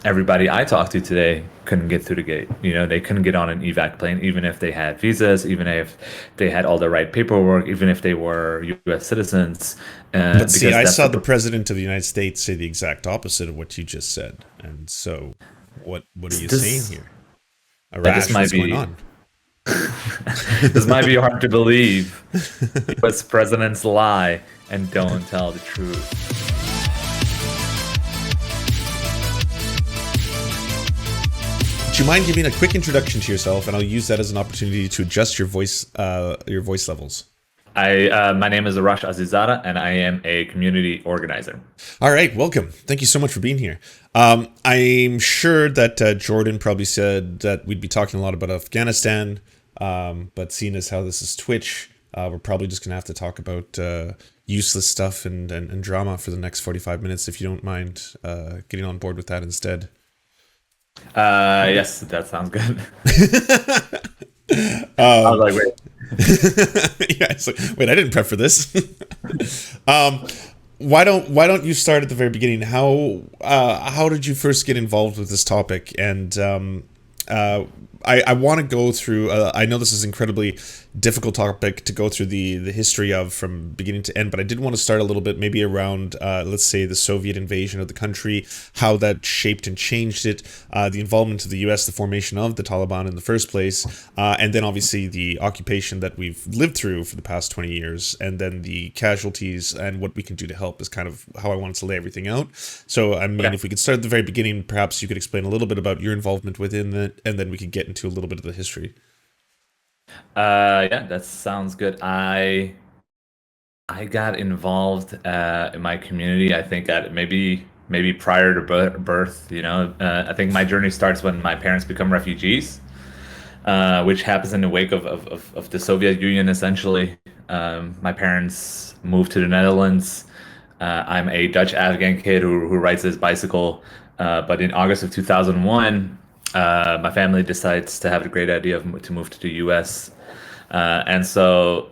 everybody I talked to today couldn't get through the gate. They couldn't get on an evac plane, even if they had visas, even if they had all the right paperwork, even if they were U.S. citizens, But see, because I that's saw what the president of the United States say the exact opposite of what you just said. And so, what are you saying this. here? This Arash, might what's going be on? this might be hard to believe. U.S. presidents lie and don't tell the truth. Would you mind giving a quick introduction to yourself, and I'll use that as an opportunity to adjust your voice levels. My name is Arash Azizzada, and I am a community organizer. All right, welcome. Thank you so much for being here. I'm sure that Jordan probably said that we'd be talking a lot about Afghanistan, but seeing as how this is Twitch, we're probably just gonna have to talk about useless stuff and drama for the next 45 minutes. If you don't mind getting on board with that instead. Yes, that sounds good. I was like, wait. Yeah, it's like, wait, I didn't prep for this. um, why don't you start at the very beginning? How did you first get involved with this topic? And I want to go through. I know this is incredibly difficult topic to go through the history of from beginning to end, but I did want to start a little bit maybe around let's say the Soviet invasion of the country, how that shaped and changed it, the involvement of the U.S., the formation of the Taliban in the first place, and then obviously the occupation that we've lived through for the past 20 years, and then the casualties and what we can do to help is kind of how I wanted to lay everything out. So I mean, Okay. if we could start at the very beginning, perhaps you could explain a little bit about your involvement within it, and then we could get into a little bit of the history. Yeah, that sounds good. I got involved in my community. I think at maybe prior to birth. I think my journey starts when my parents become refugees, which happens in the wake of the Soviet Union, essentially. My parents moved to the Netherlands. I'm a Dutch Afghan kid who rides his bicycle. But in August of 2001, my family decides to have the great idea to move to the US. And so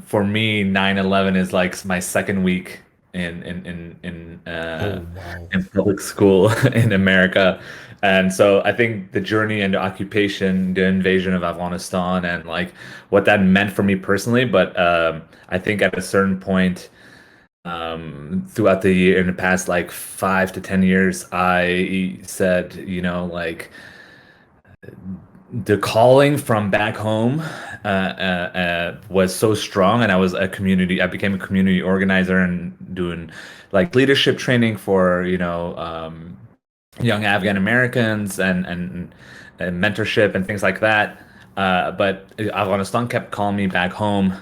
for me, 9/11 is like my second week in in in Oh uh, wow. in public school in America. And so I think the journey and the occupation, the invasion of Afghanistan, and like what that meant for me personally. But I think at a certain point throughout the year, in the past like 5 to 10 years, I said, like the calling from back home was so strong, and I became a community organizer and doing like leadership training for young Afghan Americans and mentorship and things like that. But Afghanistan kept calling me back home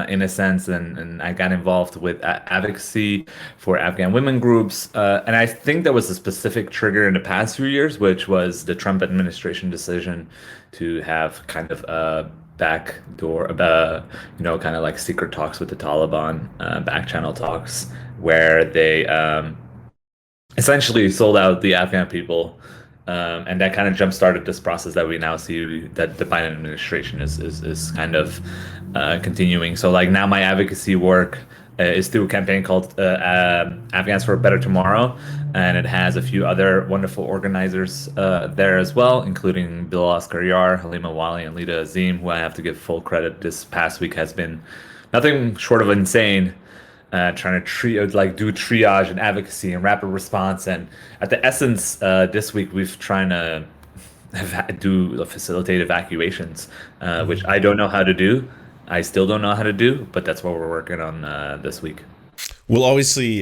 in a sense, and I got involved with advocacy for Afghan women groups. And I think there was a specific trigger in the past few years, which was the Trump administration decision to have kind of a backdoor, kind of like secret talks with the Taliban, back channel talks, where they essentially sold out the Afghan people, and that kind of jump started this process that we now see that the Biden administration is kind of continuing. So like now my advocacy work is through a campaign called Afghans for a Better Tomorrow, and it has a few other wonderful organizers there as well, including Bill Oscar Yar, Halima Wali, and Lida Azim, who I have to give full credit. This past week has been nothing short of insane, trying to do triage and advocacy and rapid response. And at the essence, this week we've trying to facilitate evacuations, which I don't know how to do. I still don't know how to do, but that's what we're working on this week. We'll obviously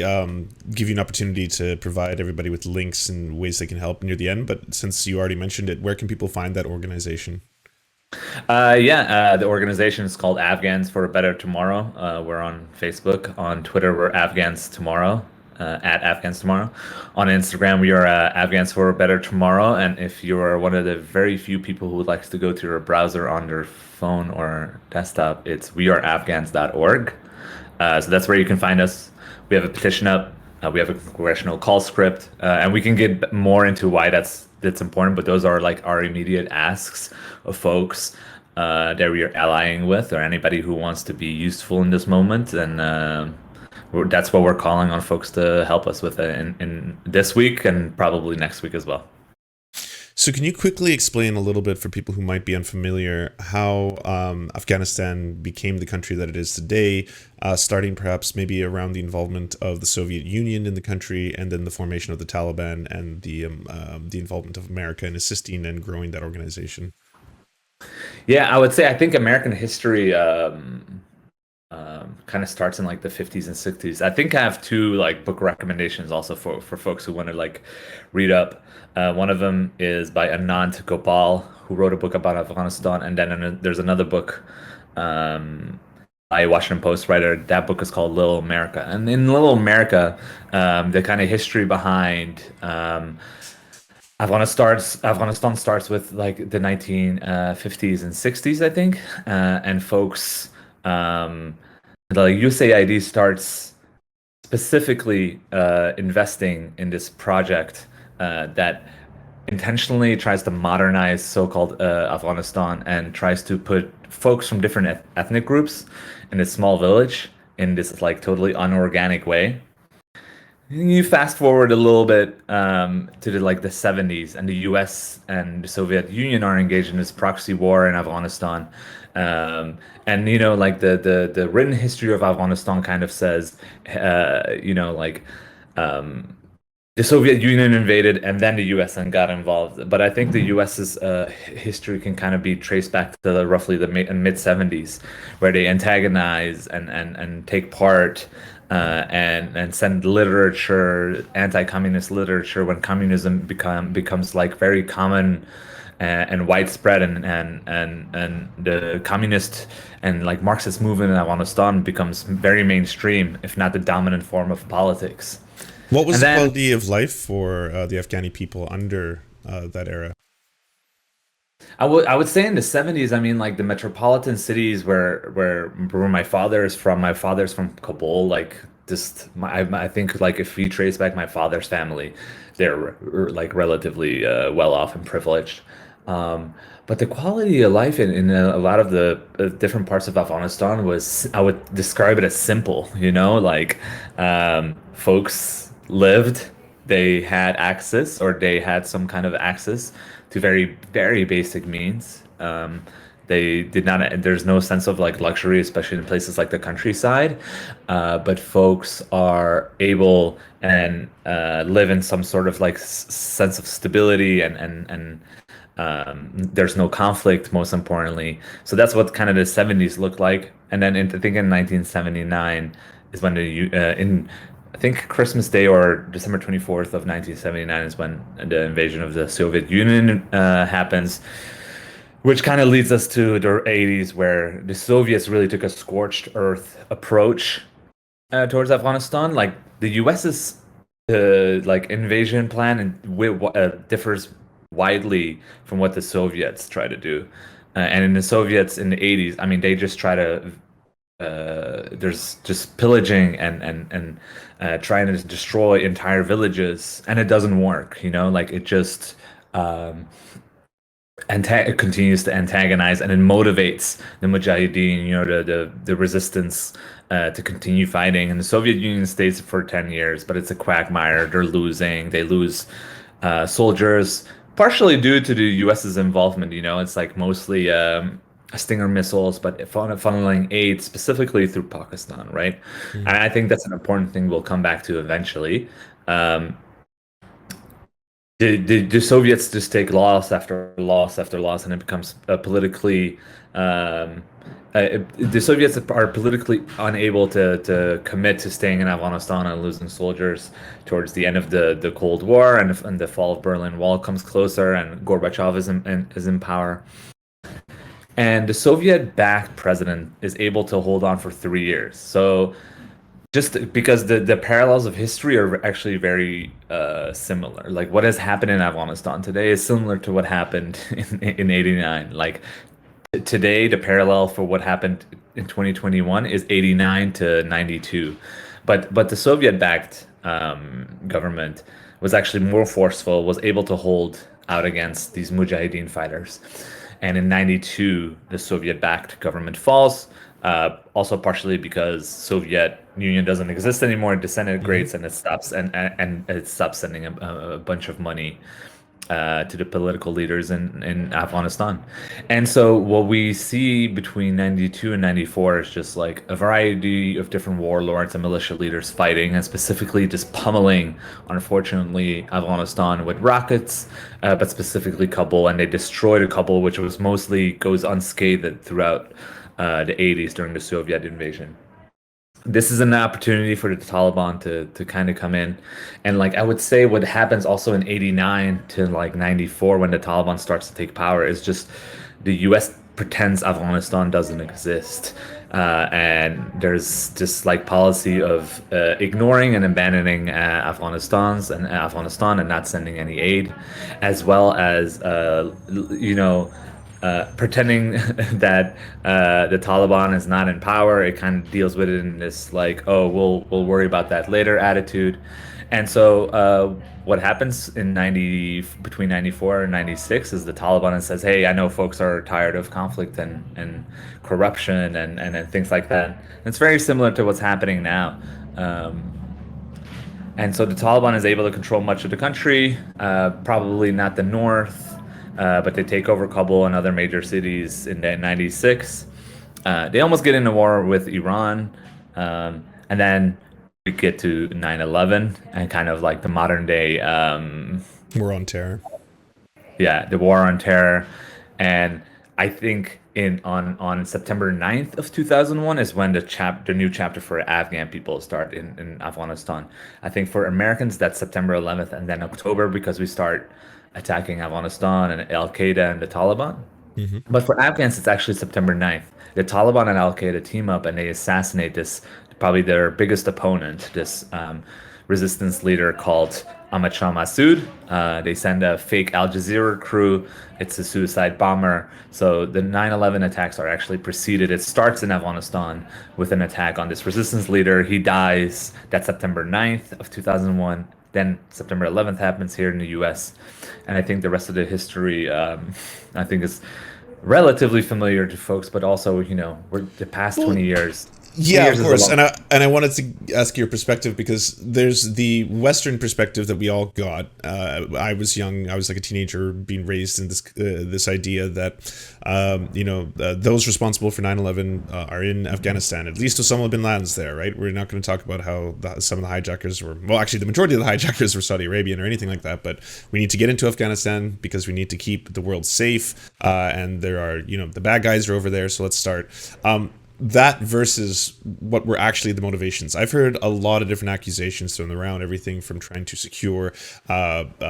give you an opportunity to provide everybody with links and ways they can help near the end. But since you already mentioned it, where can people find that organization? Yeah, the organization is called Afghans for a Better Tomorrow. We're on Facebook. On Twitter, we're Afghans Tomorrow, at Afghans Tomorrow. On Instagram, we are Afghans for a Better Tomorrow. And if you are one of the very few people who would like to go to your browser on their phone or desktop, it's weareafghans.org. So that's where you can find us. We have a petition up. We have a congressional call script, and we can get more into why that's important. But those are like our immediate asks of folks that we are allying with, or anybody who wants to be useful in this moment. And that's what we're calling on folks to help us with in this week and probably next week as well. So, can you quickly explain a little bit for people who might be unfamiliar how Afghanistan became the country that it is today, starting perhaps maybe around the involvement of the Soviet Union in the country, and then the formation of the Taliban and the involvement of America in assisting and growing that organization? Yeah, I would say I think American history kind of starts in like the 50s and 60s. I think I have two like book recommendations also for folks who want to like read up. One of them is by Anand Gopal, who wrote a book about Afghanistan, and then there's another book um, by a Washington Post writer. That book is called Little America, and in Little America, the kind of history behind Afghanistan starts with like the 1950s and 60s, I think, and folks. The USAID starts specifically investing in this project that intentionally tries to modernize so-called Afghanistan and tries to put folks from different ethnic groups in a small village in this like totally unorganic way. You fast forward a little bit to the 70s, and the U.S. and the Soviet Union are engaged in this proxy war in Afghanistan. And like the written history of Afghanistan kind of says, like the Soviet Union invaded, and then the U.S. then got involved. But I think the U.S.'s history can kind of be traced back to roughly the mid 70s, where they antagonize and take part and send literature, anti-communist literature, when communism becomes like very common and widespread, and the communist and like Marxist movement in Afghanistan becomes very mainstream, if not the dominant form of politics. What was And the then quality of life for the Afghani people under that era? I would say in the 70s, I mean, like the metropolitan cities where my father is from. My father's from Kabul. Like just I think like if we trace back my father's family, they're like relatively well off and privileged. But the quality of life in a lot of the different parts of Afghanistan was, I would describe it as simple, like folks lived, they had access, or they had some kind of access to very, very basic means. They did not, there's no sense of like luxury, especially in places like the countryside. But folks are able and live in some sort of like sense of stability, and there's no conflict, most importantly. So that's what kind of the 70s looked like. And then I think in 1979 is when in I think Christmas Day or December 24th of 1979 is when the invasion of the Soviet Union happens, which kind of leads us to the 80s, where the Soviets really took a scorched earth approach towards Afghanistan. Like the US's like invasion plan and differs widely from what the Soviets try to do. And in the Soviets in the 80s, I mean, they just try to there's just pillaging and trying to destroy entire villages, and it doesn't work. Like it just um, it continues to antagonize, and it motivates the Mujahideen, the resistance to continue fighting. And the Soviet Union stays for 10 years, but it's a quagmire. They're losing. They lose soldiers, partially due to the US's involvement. It's like mostly Stinger missiles, but funneling aid specifically through Pakistan, right? And I think that's an important thing we'll come back to eventually. Um, the Soviets just take loss after loss after loss, and it becomes politically. The Soviets are politically unable to commit to staying in Afghanistan and losing soldiers towards the end of the Cold War, and the fall of Berlin Wall comes closer, and Gorbachev is in power. And the Soviet-backed president is able to hold on for 3 years. So just because the parallels of history are actually very similar. Like what has happened in Afghanistan today is similar to what happened in 89. Like today, the parallel for what happened in 2021 is 89 to 92. But the Soviet-backed government was actually more forceful, was able to hold out against these Mujahideen fighters. And in 92, the Soviet-backed government falls, also partially because Soviet Union doesn't exist anymore, it disintegrates, and it stops and it stops sending a bunch of money to the political leaders in Afghanistan. And so what we see between 92 and 94 is just like a variety of different warlords and militia leaders fighting and specifically just pummeling, unfortunately, Afghanistan with rockets, but specifically Kabul. And they destroyed a Kabul, which was mostly goes unscathed throughout the 80s during the Soviet invasion. This is an opportunity for the Taliban to kind of come in. And like I would say what happens also in 89 to like 94 when the Taliban starts to take power is just the US pretends Afghanistan doesn't exist. And there's just like policy of ignoring and abandoning Afghanistan and not sending any aid, as well as pretending that the Taliban is not in power. It kind of deals with it in this like, oh, we'll worry about that later attitude. And so what happens in 90 between 94 and 96 is the Taliban says, hey, I know folks are tired of conflict and corruption and things like that. And it's very similar to what's happening now. Um, and so the Taliban is able to control much of the country, probably not the north, but they take over Kabul and other major cities in 96. They almost get into war with Iran. And then we get to 9/11 and kind of like the modern day, We're on terror. yeah, the war on terror. And I think on September 9th of 2001 is when the new chapter for Afghan people start in Afghanistan. I think for Americans that's September 11th and then October because we start attacking Afghanistan and Al Qaeda and the Taliban. Hmm. But for Afghans, it's actually September 9th. The Taliban and Al Qaeda team up and they assassinate this, probably their biggest opponent, this resistance leader called Ahmad Shah Massoud. They send a fake Al Jazeera crew. It's a suicide bomber. So the 9/11 attacks are actually preceded. It starts in Afghanistan with an attack on this resistance leader. He dies. That's September 9th of 2001. Then September 11th happens here in the US. And I think the rest of the history, I think is relatively familiar to folks, but also, we're the past Well, 20 years. 20 yeah, years of is a course. long. And I wanted to ask your perspective because there's the Western perspective that we all got. I was young. I was like a teenager being raised in this idea that those responsible for 9/11 are in Afghanistan. At least Osama bin Laden's there, right? We're not going to talk about how some of the hijackers were. Well, actually, the majority of the hijackers were Saudi Arabian or anything like that. But we need to get into Afghanistan because we need to keep the world safe. And there are the bad guys are over there. So let's start. That versus what were actually the motivations. I've heard a lot of different accusations thrown around, everything from trying to secure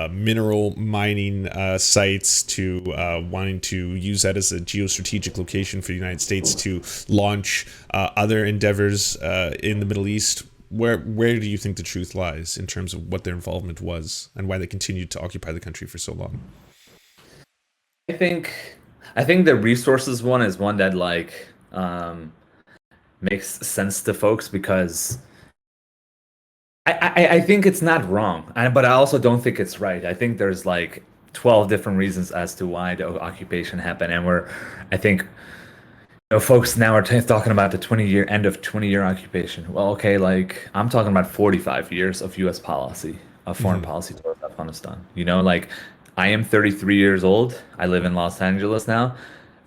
mineral mining sites to wanting to use that as a geostrategic location for the United States to launch other endeavors in the Middle East. Where do you think the truth lies in terms of what their involvement was and why they continued to occupy the country for so long? I think I think the resources one is one that like makes sense to folks because I think it's not wrong, but I also don't think it's right. I think there's like 12 different reasons as to why the occupation happened, and I think, folks now are talking about the 20-year end of 20-year occupation. Well, okay, like I'm talking about 45 years of U.S. policy, of foreign Hmm. policy towards Afghanistan. Like I am 33 years old. I live in Los Angeles now.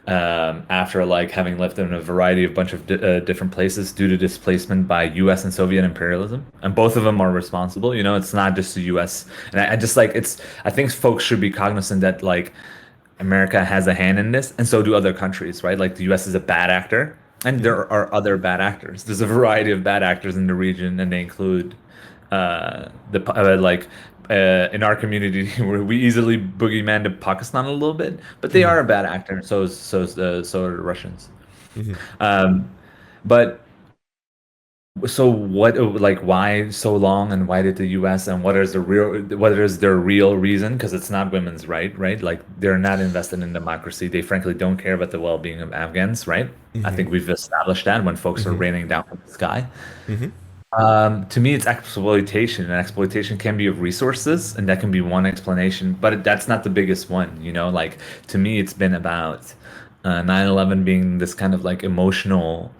After like having lived in a variety of bunch of different places due to displacement by U.S. and Soviet imperialism, and both of them are responsible. It's not just the U.S. And I just like it's. I think folks should be cognizant that like America has a hand in this, and so do other countries, right? Like the U.S. is a bad actor, and Hmm. there are other bad actors. There's a variety of bad actors in the region, and they include like in our community where we easily boogeyman to Pakistan a little bit, but they Hmm. are a bad actor, and so are the Russians. Hmm. Um, but so what, like, why so long, and why did the U.S. and what is their real reason? Because it's not women's right? Like they're not invested in democracy. They frankly don't care about the well-being of Afghans, right? I Hmm. think we've established that when folks are Hmm. raining down from the sky. Hmm. To me, it's exploitation, and exploitation can be of resources, and that can be one explanation, but that's not the biggest one, Like, to me, it's been about 9/11 being this kind of like emotional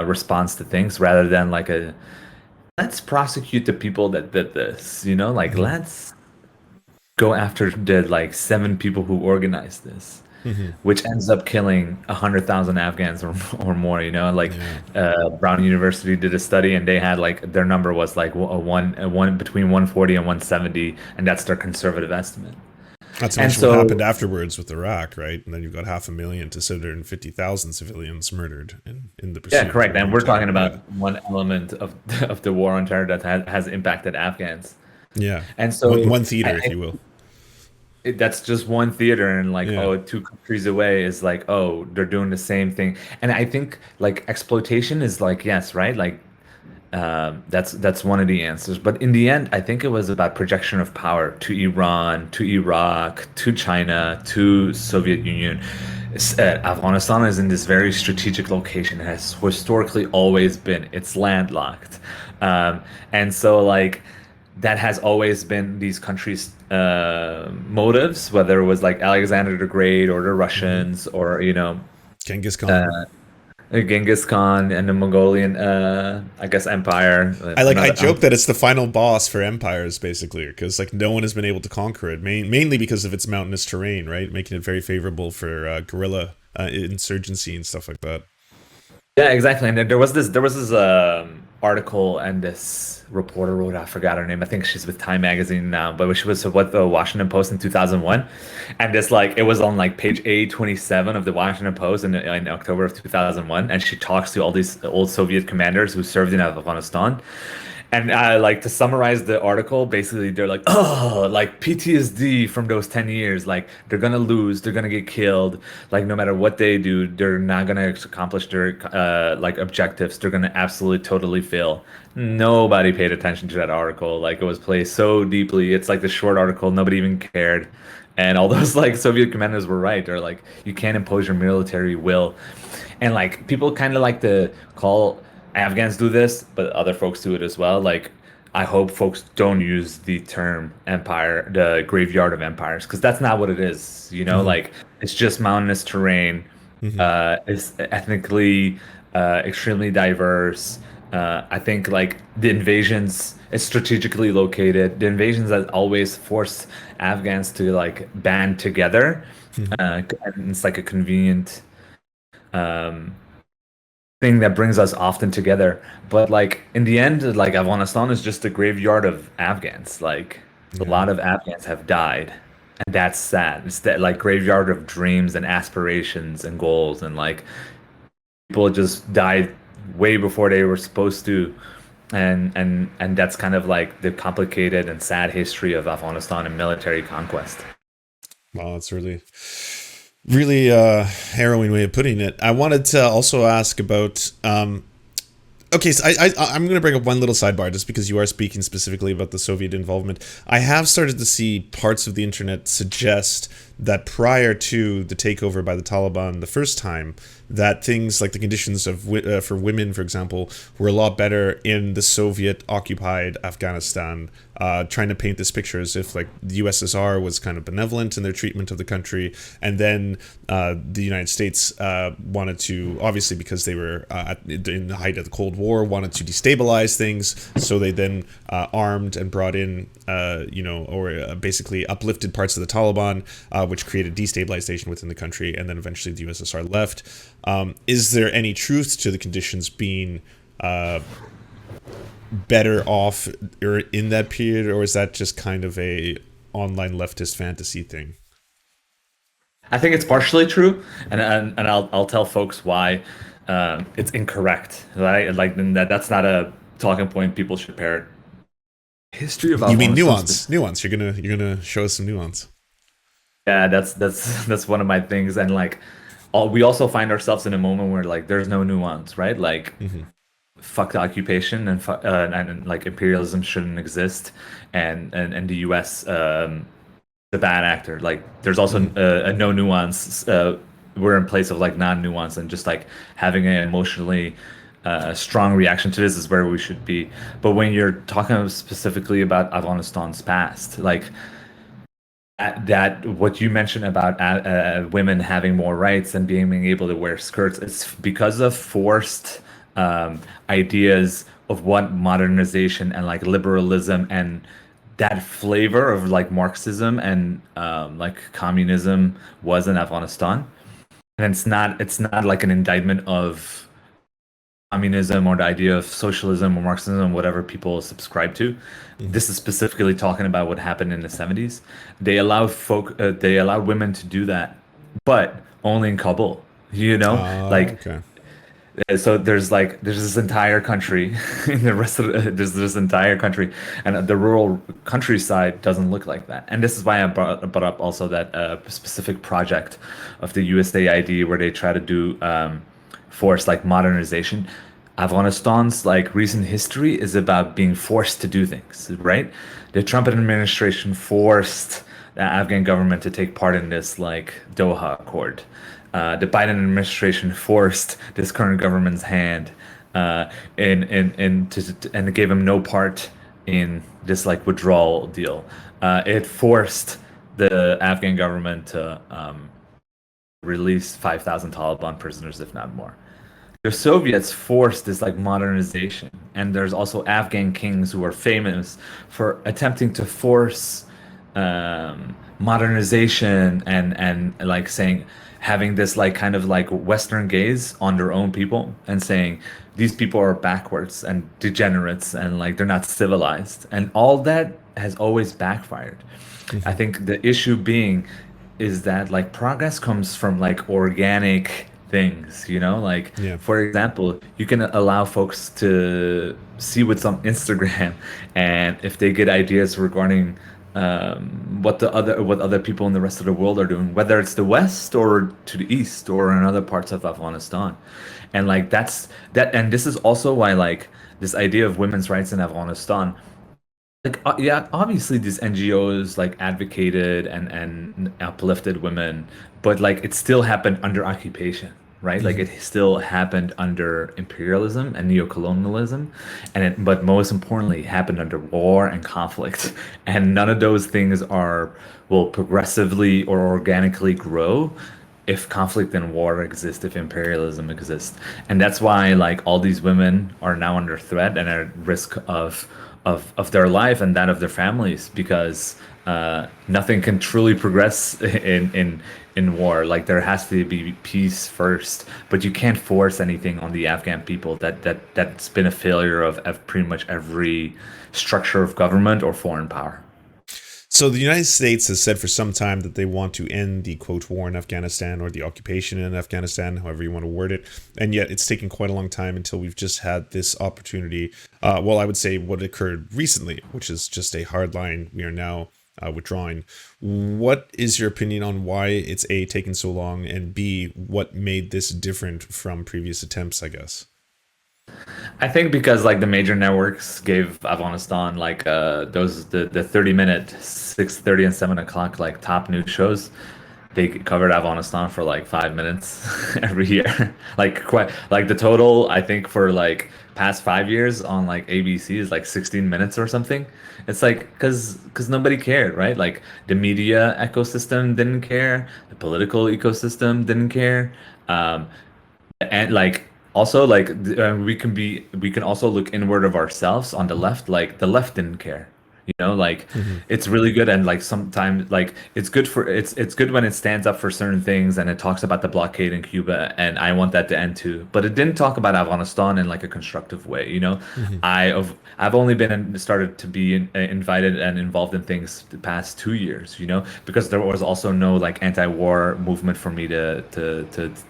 response to things rather than like let's prosecute the people that did this, like, Hmm. let's go after the like seven people who organized this, Hmm. which ends up killing 100,000 Afghans or more. You know, like Yeah. Brown University did a study, and they had like their number was like a one between 140 and 170, and that's their conservative estimate. Not to And mention what happened so, afterwards with Iraq, right? And then you've got 500,000 to 750,000 civilians murdered in the yeah, pursuit correct. towards And we're talking terror. Yeah. about one element of of the war on terror that has impacted Afghans. Yeah. And One so, one theater, if I, you will. that's just one theater, and like, Yeah. oh, 2 countries away is like, oh, they're doing the same thing. And I think like exploitation is like, yes, right? Like, that's one of the answers. But in the end, I think it was about projection of power to Iran, to Iraq, to China, to Soviet Union. Afghanistan is in this very strategic location. It has historically always been. It's landlocked, and so like that has always been these countries' motives, whether it was like Alexander the Great or the Hmm. Russians or Genghis Khan. uh, Genghis Khan and the Mongolian, I guess, Empire. I Another, joke that it's the final boss for empires, basically, because like no one has been able to conquer it, mainly because of its mountainous terrain, right, making it very favorable for guerrilla insurgency and stuff like that. yeah, exactly. And there was this article and this reporter wrote. I forgot her name. I think she's with Time Magazine now, but she was with the Washington Post in 2001. And this like it was on like page A27 of the Washington Post in October of 2001. And she talks to all these old Soviet commanders who served in Afghanistan. And like to summarize the article, basically they're like, oh, like PTSD from those 10 years. Like they're gonna lose, they're gonna get killed. Like no matter what they do, they're not gonna accomplish their like objectives. They're gonna absolutely totally fail. Nobody paid attention to that article. Like it was placed so deeply. It's like the short article, nobody even cared. And all those like Soviet commanders were right. They're like, you can't impose your military will. And like people kind of like to call Afghans do this, but other folks do it as well. Like I hope folks don't use the term empire, the graveyard of empires, because that's not what it is. You know, Hmm. like it's just mountainous terrain. Hmm. It's ethnically extremely diverse. I think like the invasions is strategically located. The invasions that always force Afghans to like band together. Hmm. And it's like a convenient um, thing that brings us often together. But like in the end, like Afghanistan is just a graveyard of Afghans. Like a Yeah. lot of Afghans have died, and that's sad. It's that like graveyard of dreams and aspirations and goals, and like people just died way before they were supposed to. And that's kind of like the complicated and sad history of Afghanistan and military conquest. Wow, that's really harrowing way of putting it. I wanted to also ask about okay, so I'm going to bring up one little sidebar just because you are speaking specifically about the Soviet involvement. I have started to see parts of the internet suggest that prior to the takeover by the Taliban the first time, that things like the conditions of for women, for example, were a lot better in the Soviet occupied Afghanistan. Trying to paint this picture as if like the USSR was kind of benevolent in their treatment of the country, and then the United States wanted to, obviously because they were in the height of the Cold War, wanted to destabilize things, so they then armed and brought in, or basically uplifted parts of the Taliban, which created destabilization within the country, and then eventually the USSR left. Is there any truth to the conditions being better off or in that period, or is that just kind of a online leftist fantasy thing? I think it's partially true, and I'll tell folks why it's incorrect. Right? Like then that's not a talking point people should parrot. History of You mean Afghanistan nuance? specifically. Nuance. You're gonna show us some nuance. Yeah, that's one of my things, and like we also find ourselves in a moment where like there's no nuance, right? Like Hmm. fuck the occupation and like imperialism shouldn't exist, and the U.S. The bad actor. Like there's also Hmm. a no nuance. We're in place of like non-nuance and just like having an emotionally strong reaction to this is where we should be. But when you're talking specifically about Afghanistan's past, like that what you mentioned about women having more rights and being able to wear skirts, it's because of forced ideas of what modernization and like liberalism and that flavor of like Marxism and like communism was in Afghanistan. And it's not like an indictment of communism or the idea of socialism or Marxism, whatever people subscribe to. Hmm. This is specifically talking about what happened in the 70s. They allowed women to do that, but only in Kabul. You know, like Okay. so there's this entire country in the rest of there's this entire country, and the rural countryside doesn't look like that. And this is why I brought up also that specific project of the USAID where they try to do forced like modernization. Afghanistan's like recent history is about being forced to do things, right? The Trump administration forced the Afghan government to take part in this like Doha Accord. The Biden administration forced this current government's hand and it gave him no part in this like withdrawal deal. It forced the Afghan government to release 5,000 Taliban prisoners, if not more. The Soviets forced this like modernization, and there's also Afghan kings who are famous for attempting to force modernization and like saying having this like kind of like Western gaze on their own people and saying these people are backwards and degenerates and like they're not civilized, and all that has always backfired. I Hmm. think the issue being is that like progress comes from like organic things, you know? Like Yeah. for example, you can allow folks to see what's on Instagram and if they get ideas regarding what other people in the rest of the world are doing, whether it's the West or to the East or in other parts of Afghanistan. And like and this is also why like this idea of women's rights in Afghanistan like yeah, obviously these NGOs like advocated and uplifted women, but like it still happened under occupation, right? Like Hmm. it still happened under imperialism and neocolonialism, and but most importantly, it happened under war and conflict. And none of those things are will progressively or organically grow if conflict and war exist, if imperialism exists. And that's why like all these women are now under threat and at risk of their life and that of their families because nothing can truly progress in war. Like there has to be peace first, but you can't force anything on the Afghan people. That's been a failure of pretty much every structure of government or foreign power. So the United States has said for some time that they want to end the quote war in Afghanistan or the occupation in Afghanistan, however you want to word it, and yet it's taken quite a long time until we've just had this opportunity. Well, I would say what occurred recently, which is just a hard line. We are now withdrawing. What is your opinion on why it's A, taken so long, and B, what made this different from previous attempts, I guess? I think because like the major networks gave Afghanistan like the 30-minute 6:30 and 7 o'clock like top news shows. They covered Afghanistan for like 5 minutes every year. Like quite like the total I think for like past 5 years on like ABC is like 16 minutes or something. It's like because nobody cared, right? Like the media ecosystem didn't care, the political ecosystem didn't care. Um, and like also like we can also look inward of ourselves on the left. Like the left didn't care, you know, like Hmm. it's really good. And like sometimes like it's good when it stands up for certain things and it talks about the blockade in Cuba, and I want that to end too, but it didn't talk about Afghanistan in like a constructive way, you know. Hmm. I've only started to be invited and involved in things the past 2 years, you know, because there was also no like anti-war movement for me to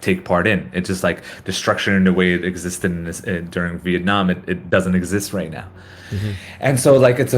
take part in. It's just like the structure and the way it existed during Vietnam, it doesn't exist right now. Hmm. And so like it's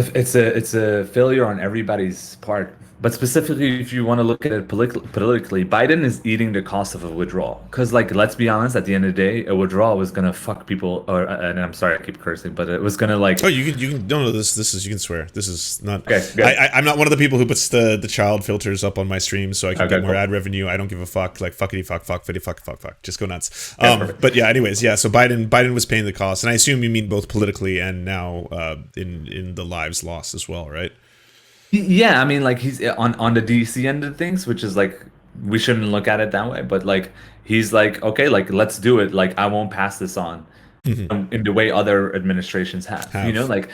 a failure on everybody's part. But specifically, if you want to look at it politically, Biden is eating the cost of a withdrawal. Because like let's be honest, at the end of the day, a withdrawal was gonna fuck people. Or and I'm sorry, I keep cursing, but it was gonna like Oh, you can no, no, this is, you can swear. This is not. okay, good, I'm not one of the people who puts the child filters up on my stream so I can okay, get more cool, ad revenue. I don't give a fuck. Like fuckity fuck fuck fitty fuck fuck fuck. Just go nuts. okay, perfect. But yeah. Anyways, yeah. So Biden was paying the cost, and I assume you mean both politically and now in the lives lost as well, right? Yeah, I mean, like he's on the DC end of things, which is like we shouldn't look at it that way, but like he's like, okay, like let's do it. Like I won't pass this on Hmm. in the way other administrations have, you know, Have. like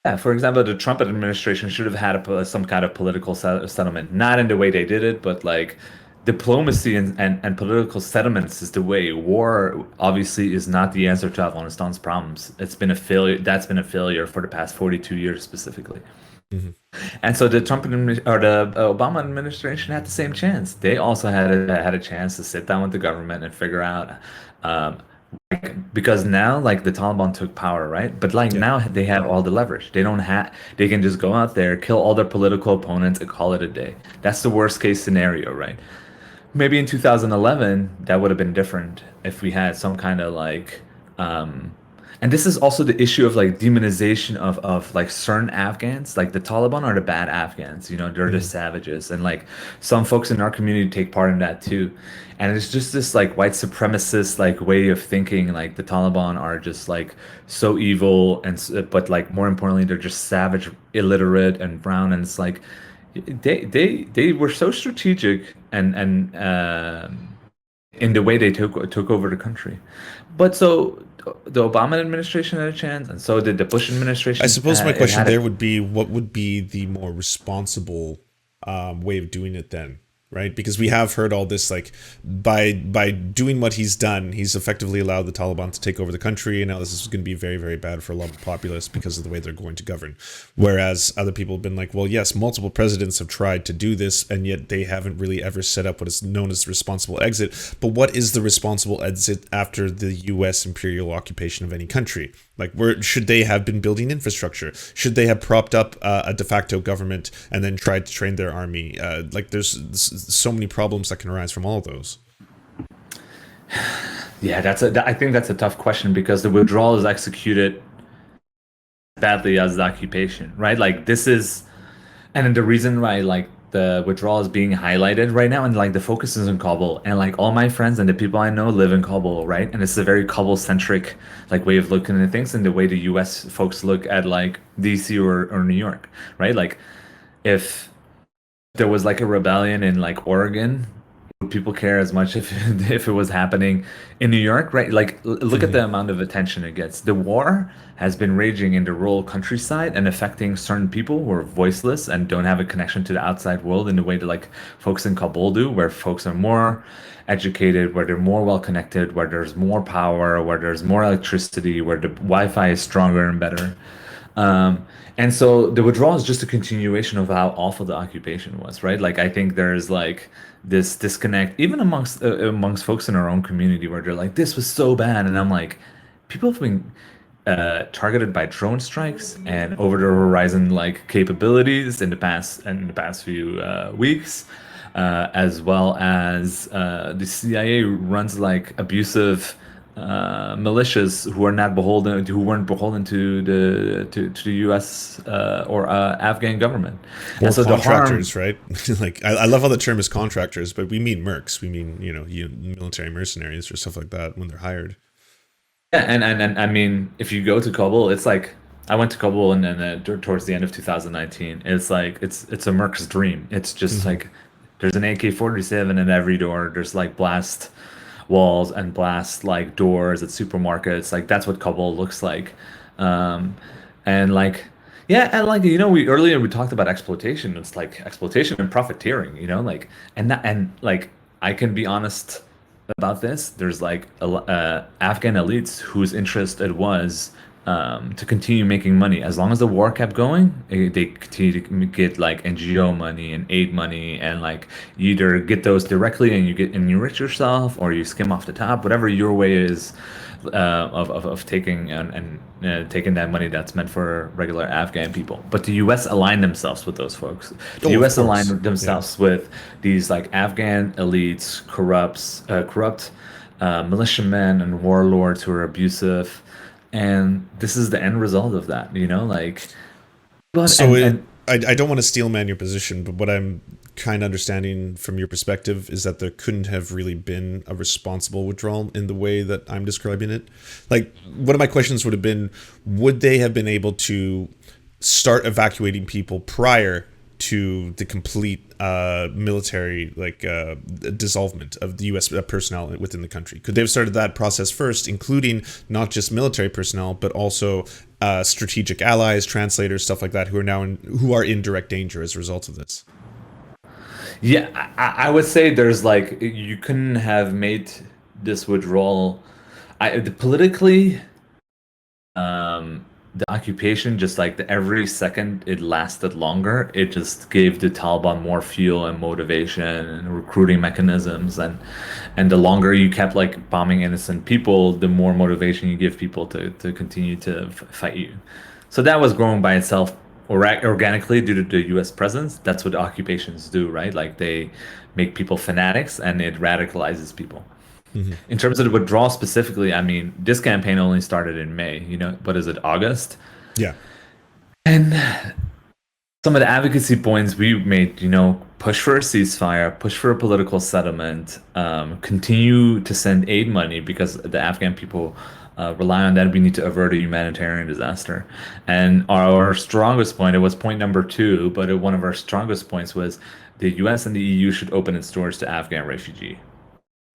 Yeah, for example, the Trump administration should have had some kind of political settlement, not in the way they did it, but like diplomacy and political settlements is the way. War obviously is not the answer to Afghanistan's problems. It's been a failure. That's been a failure for the past 42 years specifically. Hmm. And so the or the Obama administration had the same chance. They also had a chance to sit down with the government and figure out, um, because now like the Taliban took power, right? But like Yeah. now they have all the leverage. They can just go out there, kill all their political opponents, and call it a day. That's the worst case scenario, right? Maybe in 2011 that would have been different if we had some kind of like um and this is also the issue of like demonization of like certain Afghans. Like the Taliban are the bad Afghans, they're the Hmm. savages. And like some folks in our community take part in that too. And it's just this like white supremacist like way of thinking, like the Taliban are just like so evil but like more importantly they're just savage, illiterate and brown. And it's like they were so strategic and in the way they took over the country. But so the Obama administration had a chance, and so did the Bush I administration. suppose my It question had a there would be, what would be the more responsible way of doing it then, right? Because we have heard all this, like by doing what he's done, he's effectively allowed the Taliban to take over the country, and now this is going to be very, very bad for a lot of the populace because of the way they're going to govern. Whereas other people have been like, well, yes, multiple presidents have tried to do this, and yet they haven't really ever set up what is known as the responsible exit. But what is the responsible exit after the U.S. imperial occupation of any country? Like, where should they have been building infrastructure? Should they have propped up a de facto government and then tried to train their army? Like, there's so many problems that can arise from all of those. Yeah, I think that's a tough question because the withdrawal is executed badly as the occupation, right? Like this is, and then the reason why like the withdrawal is being highlighted right now, and like the focus is in Kabul, and like all my friends and the people I know live in Kabul, right? And it's a very Kabul-centric like way of looking at things, and the way the U.S. folks look at like DC or New York, right? Like if there was like a rebellion in like Oregon, would people care as much if if it was happening in New York, right? Like look at Hmm. the amount of attention it gets. The war has been raging in the rural countryside and affecting certain people who are voiceless and don't have a connection to the outside world in the way that like folks in Kabul do, where folks are more educated, where they're more well connected, where there's more power, where there's more electricity, where the Wi-Fi is stronger and better. And so the withdrawal is just a continuation of how awful the occupation was, right? Like I think there's like this disconnect even amongst folks in our own community where they're like, "This was so bad," and I'm like, people have been targeted by drone strikes and over the horizon like capabilities in the past few weeks, as well as the CIA runs like abusive militias who are not beholden, who weren't beholden to the U.S. Or Afghan government. And Or so the harm. contractors, right? Like, I love how the term is contractors, but we mean mercs. We mean, military mercenaries or stuff like that when they're hired. Yeah, and I mean, if you go to Kabul, it's like I went to Kabul and then towards the end of 2019. It's like it's a merc's dream. It's just Hmm. like there's an AK-47 in every door. There's like blast walls and blast like doors at supermarkets. Like that's what Kabul looks like. Um, and like yeah, and like we earlier we talked about exploitation. It's like exploitation and profiteering. Like and like I can be honest about this. There's like Afghan elites whose interest it was to continue making money. As long as the war kept going, they continue to get like NGO money and aid money, and like you either get those directly and you enrich yourself, or you skim off the top, whatever your way is of taking and taking that money that's meant for regular Afghan people. But the U.S. aligned themselves with those folks. The Oh, of U.S. aligned course. Yeah. themselves with these like Afghan elites, corrupt militiamen and warlords who are abusive, and this is the end result of that. Like, but So and I don't want to steel man your position, but what I'm kind of understanding from your perspective is that there couldn't have really been a responsible withdrawal in the way that I'm describing it. Like, one of my questions would have been, would they have been able to start evacuating people prior to the complete military dissolvement of the U.S. personnel within the country? Could they have started that process first, including not just military personnel, but also strategic allies, translators, stuff like that, who are in direct danger as a result of this. Yeah, I would say there's like you couldn't have made this withdrawal. Politically, the occupation just like every second it lasted longer, it just gave the Taliban more fuel and motivation and recruiting mechanisms, and the longer you kept like bombing innocent people, the more motivation you give people to continue to fight you. So that was growing by itself organically due to the US presence. That's what occupations do, right? Like they make people fanatics and it radicalizes people. Hmm. In terms of the withdrawal specifically, I mean, this campaign only started in May, what is it, August? Yeah. And some of the advocacy points we made, push for a ceasefire, push for a political settlement, continue to send aid money because the Afghan people rely on that. We need to avert a humanitarian disaster. And our strongest point, it was point number two, but one of our strongest points was the US and the EU should open its doors to Afghan refugees.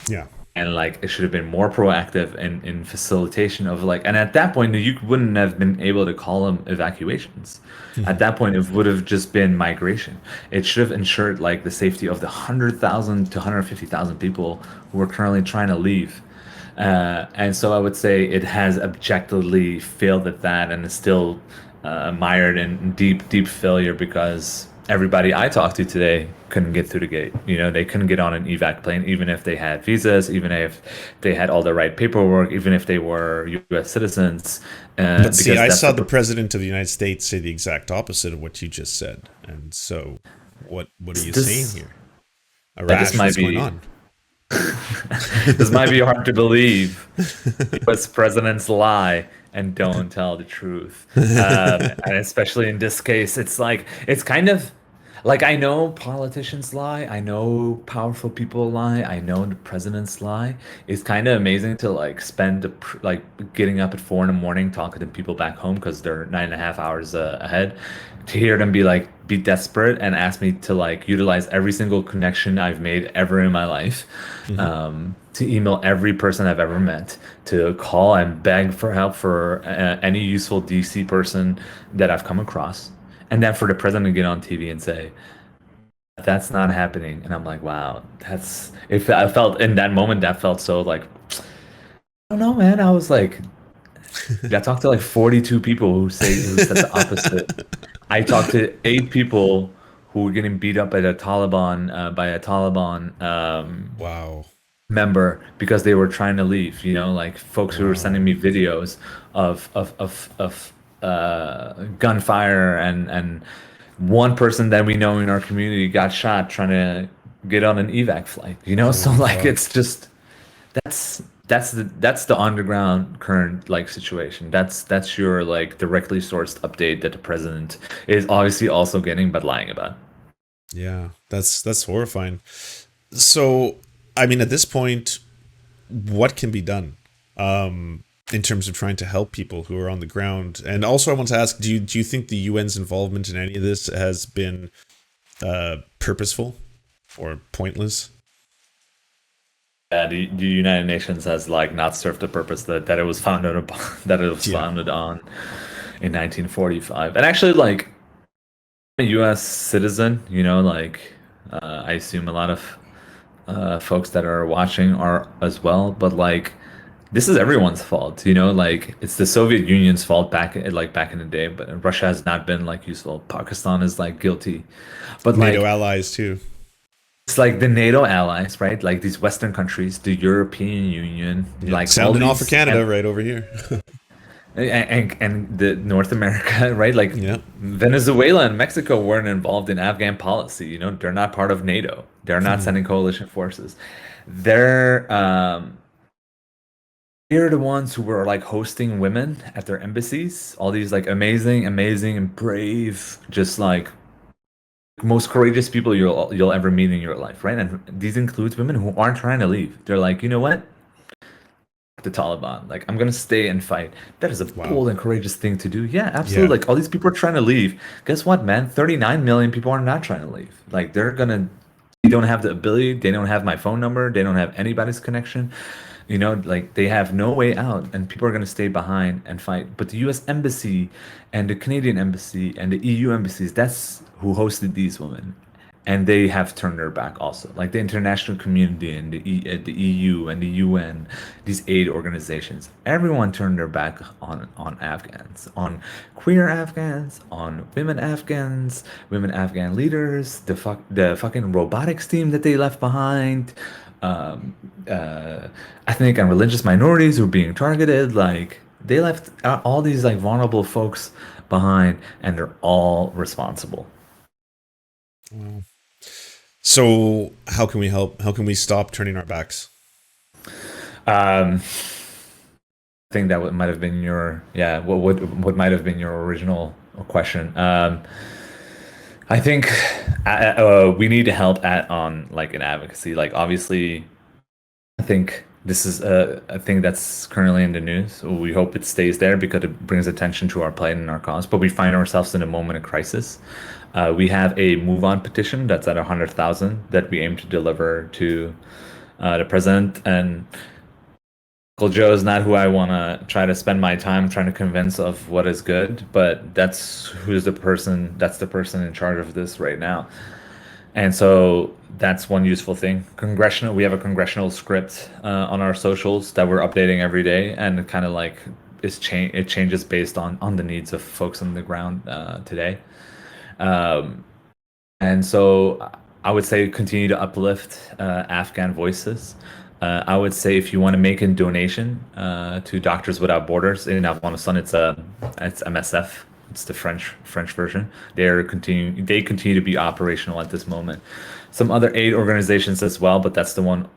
Yeah. And like it should have been more proactive in facilitation of like, and at that point you wouldn't have been able to call them evacuations. At that point it would have just been migration. It should have ensured like the safety of the 100,000 to 150,000 people who are currently trying to leave. And so I would say it has objectively failed at that and is still mired in deep failure because everybody I talked to today couldn't get through the gate. They couldn't get on an evac plane, even if they had visas, even if they had all the right paperwork, even if they were U.S. citizens. But see, I saw the president of the United States say the exact opposite of what you just said. And so, what are you saying here? Arash, what's going on? This might be hard to believe, but presidents lie and don't tell the truth. And especially in this case, it's kind of like I know politicians lie, I know powerful people lie, I know the presidents lie. It's kind of amazing to like spend like getting up at 4 in the morning talking to people back home because they're 9.5 hours ahead. To hear them be desperate and ask me to like utilize every single connection I've made ever in my life, to email every person I've ever met, to call and beg for help for any useful DC person that I've come across, and then for the president to get on TV and say that's not happening, and I'm like, wow, that's if I felt in that moment that felt so like I don't know, man. I was like, I talked to like 42 people who said the opposite. I talked to 8 people who were getting beat up by a Taliban Wow. member because they were trying to leave. Like folks who were sending me videos of gunfire and one person that we know in our community got shot trying to get on an evac flight. So like it's just that's the underground current like situation. That's your like directly sourced update that the president is obviously also getting but lying about. Yeah, that's horrifying. So, I mean, at this point, what can be done in terms of trying to help people who are on the ground? And also, I want to ask, do you think the UN's involvement in any of this has been purposeful or pointless? Yeah, the United Nations has like not served the purpose that it was founded upon, that it was founded on in 1945. And actually, like a U.S. citizen, like I assume a lot of folks that are watching are as well. But like, this is everyone's fault, like it's the Soviet Union's fault back in the day. But Russia has not been like useful. Pakistan is like guilty, but NATO like allies too. it's like the NATO allies, right? Like these Western countries, the European Union, like sounding off for Canada right over here. and the North America, right? Like Venezuela and Mexico weren't involved in Afghan policy. They're not part of NATO. They're not sending coalition forces. They're the ones who were like hosting women at their embassies. All these like amazing and brave, just like most courageous people you'll ever meet in your life, right? And these includes women who aren't trying to leave. They're like, you know what? The Taliban, like I'm gonna stay and fight. That is a bold and courageous thing to do. Yeah, absolutely. Like all these people are trying to leave. Guess what, man? 39 million people are not trying to leave. Like they don't have the ability. They don't have my phone number. They don't have anybody's connection. You know, like they have no way out, and people are going to stay behind and fight. But the U.S. embassy and the Canadian embassy and the EU embassies, that's who hosted these women, and they have turned their back also. Like the international community and the EU and the UN, these aid organizations, everyone turned their back on Afghans, on queer Afghans, on women Afghan leaders, the fucking robotics team that they left behind, um, ethnic and religious minorities who are being targeted. Like they left all these like vulnerable folks behind, and they're all responsible. So how can we help? How can we stop turning our backs? Um, I think that might have been your yeah. What might have been your original question? I think we need to help at on like an advocacy. Like obviously, I think this is a thing that's currently in the news. We hope it stays there because it brings attention to our plight and our cause. But we find ourselves in a moment of crisis. We have a move on petition that's at 100,000 that we aim to deliver to the president. And Uncle Joe is not who I want to try to spend my time trying to convince of what is good, but that's the person in charge of this right now. And so that's one useful thing. We have a congressional script on our socials that we're updating every day, and it kind of like it changes based on the needs of folks on the ground today. Um, and so I would say continue to uplift Afghan voices. I would say if you want to make a donation to Doctors Without Borders in Afghanistan, it's MSF. It's the French version. They continue to be operational at this moment. Some other aid organizations as well, but that's the one.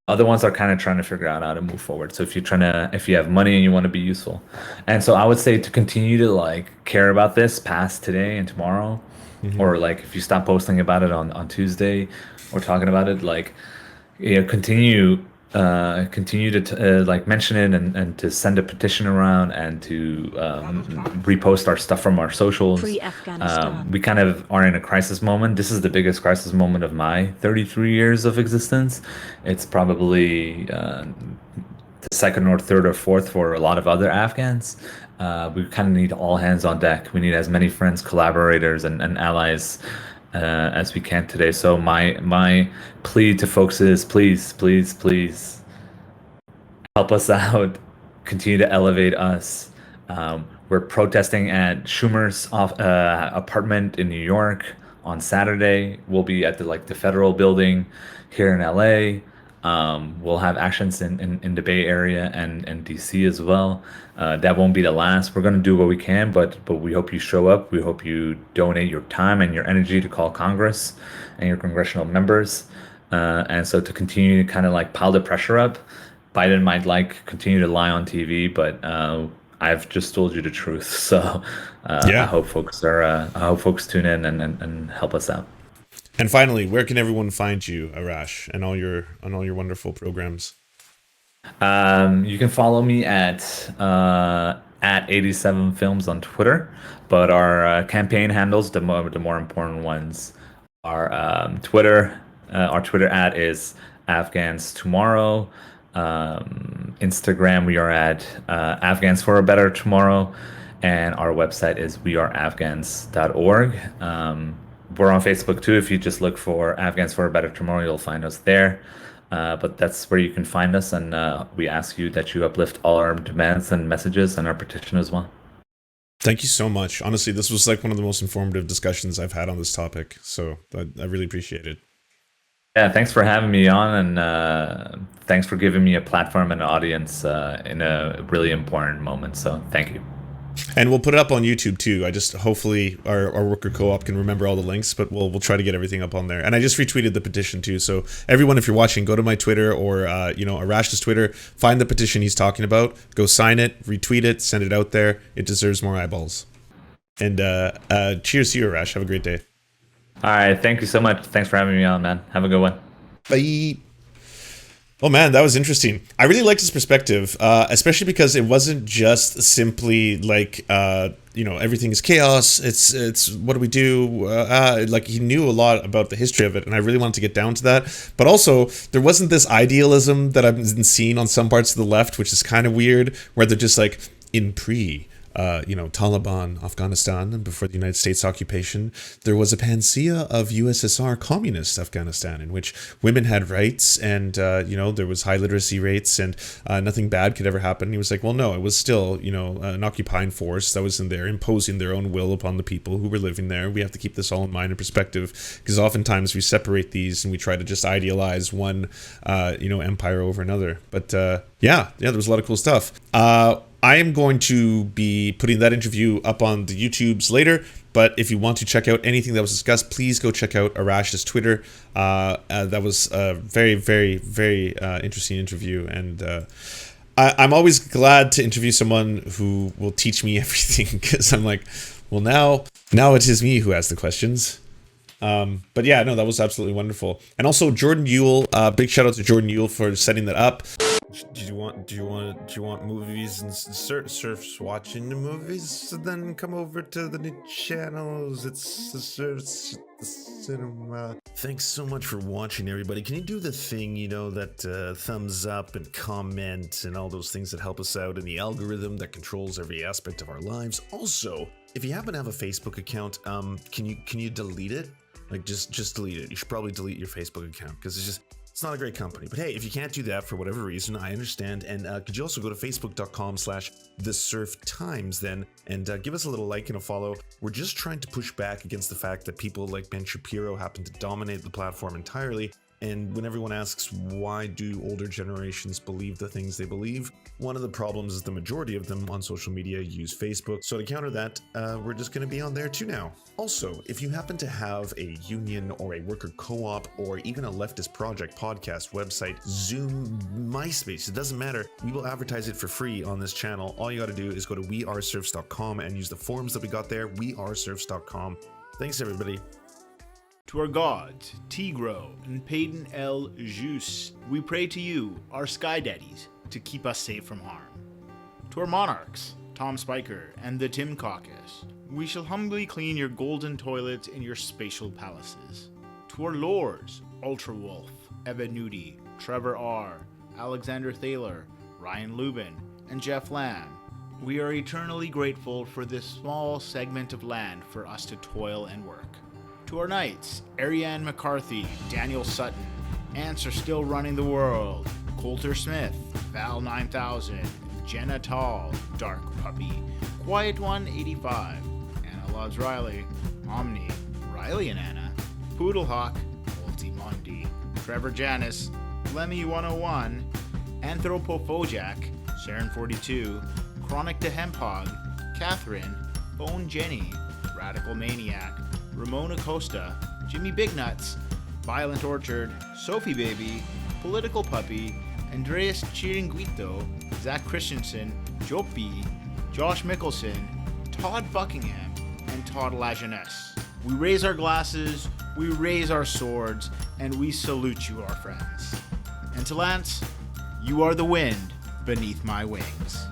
Other ones are kind of trying to figure out how to move forward. So if you have money and you want to be useful, and so I would say to continue to like care about this past today and tomorrow, Mm-hmm. or like if you stop posting about it on Tuesday, or talking about it, like continue to like mention it and to send a petition around and to repost our stuff from our socials. Free Afghanistan. We kind of are in a crisis moment. This is the biggest crisis moment of my 33 years of existence. It's probably the second or third or fourth for a lot of other Afghans. We kind of need all hands on deck. We need as many friends, collaborators, and allies as we can today. So my plea to folks is please, please, please help us out. Continue to elevate us. We're protesting at Schumer's apartment in New York on Saturday. We'll be at the federal building here in LA. We'll have actions in the Bay Area and DC as well. That won't be the last. We're going to do what we can, but we hope you show up. We hope you donate your time and your energy to call Congress and your congressional members. And so to continue to kind of like pile the pressure up. Biden might like continue to lie on TV, but I've just told you the truth. So Yeah. I hope folks tune in and help us out. And finally, where can everyone find you, Arash, and all your wonderful programs? You can follow me at 87 Films on Twitter, but our campaign handles, the more important ones, are Twitter. Our Twitter ad is Afghans Tomorrow. Instagram, we are at Afghans for a Better Tomorrow, and our website is weareafghans.org. We're on Facebook too. If you just look for Afghans for a Better Tomorrow, you'll find us there. But that's where you can find us, and we ask you that you uplift all our demands and messages and our petition as well. Thank you so much. Honestly, this was like one of the most informative discussions I've had on this topic, so I really appreciate it. Yeah, thanks for having me on, and thanks for giving me a platform and an audience in a really important moment. So thank you. And we'll put it up on YouTube too. I just hopefully our worker co-op can remember all the links, but we'll try to get everything up on there. And I just retweeted the petition too. So everyone, if you're watching, go to my Twitter or Arash's Twitter, find the petition he's talking about, go sign it, retweet it, send it out there. It deserves more eyeballs. And cheers to you, Arash. Have a great day. All right, thank you so much. Thanks for having me on, man. Have a good one. Bye. Oh man, that was interesting. I really liked his perspective, especially because it wasn't just simply like everything is chaos. It's what do we do? Like he knew a lot about the history of it, and I really wanted to get down to that. But also, there wasn't this idealism that I've been seeing on some parts of the left, which is kind of weird, where they're just like in Taliban Afghanistan, and before the United States occupation, there was a panacea of USSR communist Afghanistan, in which women had rights, and there was high literacy rates, and nothing bad could ever happen. He was like, well, no, it was still an occupying force that was in there imposing their own will upon the people who were living there. We have to keep this all in mind and perspective, because oftentimes we separate these and we try to just idealize one empire over another. But there was a lot of cool stuff. I am going to be putting that interview up on the YouTubes later, but if you want to check out anything that was discussed, please go check out Arash's Twitter. That was a very, very, very interesting interview, and I'm always glad to interview someone who will teach me everything, because I'm like, well, now it is me who has the questions. But yeah, no, that was absolutely wonderful. And also Jordan Yule, big shout out to Jordan Yule for setting that up. Do you want movies and Serfs watching the movies? So then come over to the new channels. It's the Serfs cinema. Thanks so much for watching, everybody. Can you do the thing, that thumbs up and comment and all those things that help us out in the algorithm that controls every aspect of our lives? Also, if you happen to have a Facebook account, can you delete it? Like just delete it. You should probably delete your Facebook account, because it's not a great company. But hey, if you can't do that for whatever reason, I understand. And could you also go to facebook.com/thesurftimes then, and give us a little like and a follow. We're just trying to push back against the fact that people like Ben Shapiro happen to dominate the platform entirely. And when everyone asks, why do older generations believe the things they believe? One of the problems is the majority of them on social media use Facebook. So to counter that, we're just going to be on there too now. Also, if you happen to have a union or a worker co-op or even a leftist project, podcast, website, Zoom, MySpace, it doesn't matter. We will advertise it for free on this channel. All you got to do is go to weareserfs.com and use the forms that we got there, weareserfs.com. Thanks, everybody. To our gods, Tigro and Payden El Jus, we pray to you, our sky daddies, to keep us safe from harm. To our monarchs, Tom Spiker and the Tim Caucus, we shall humbly clean your golden toilets in your spatial palaces. To our lords, Ultra Wolf, Evan Nudie, Trevor R., Alexander Thaler, Ryan Lubin, and Jeff Lamb, we are eternally grateful for this small segment of land for us to toil and work. To our knights, Ariane McCarthy, Daniel Sutton, Ants Are Still Running the World, Coulter Smith, Val 9000, Jenna Tall, Dark Puppy, Quiet One 85, Anna Loves Riley, Omni, Riley and Anna, Poodlehawk, Multimondi, Trevor Janis, Lemmy 101, Anthropofojak, Saren 42, Chronic to Hemphog, Catherine, Bone Jenny, Radical Maniac, Ramona Costa, Jimmy Bignuts, Violent Orchard, Sophie Baby, Political Puppy, Andreas Chiringuito, Zach Christensen, Jopi, Josh Mickelson, Todd Buckingham, and Todd Lajeunesse. We raise our glasses, we raise our swords, and we salute you, our friends. And to Lance, you are the wind beneath my wings.